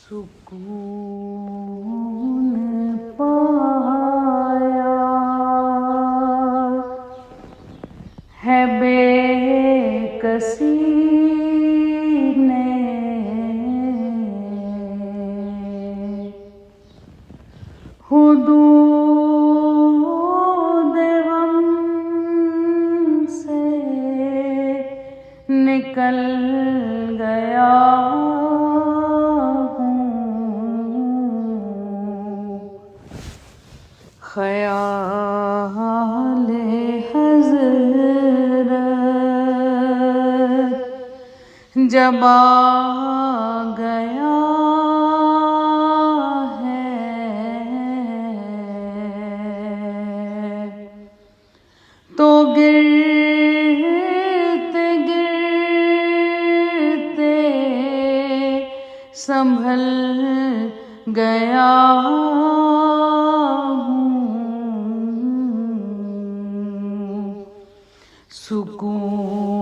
सुकून पाया है बेकसी ने, हुदूद गम से निकल गया ख़याल हज़रत जब आ गया है तो गिरते गिरते संभल गया सुकून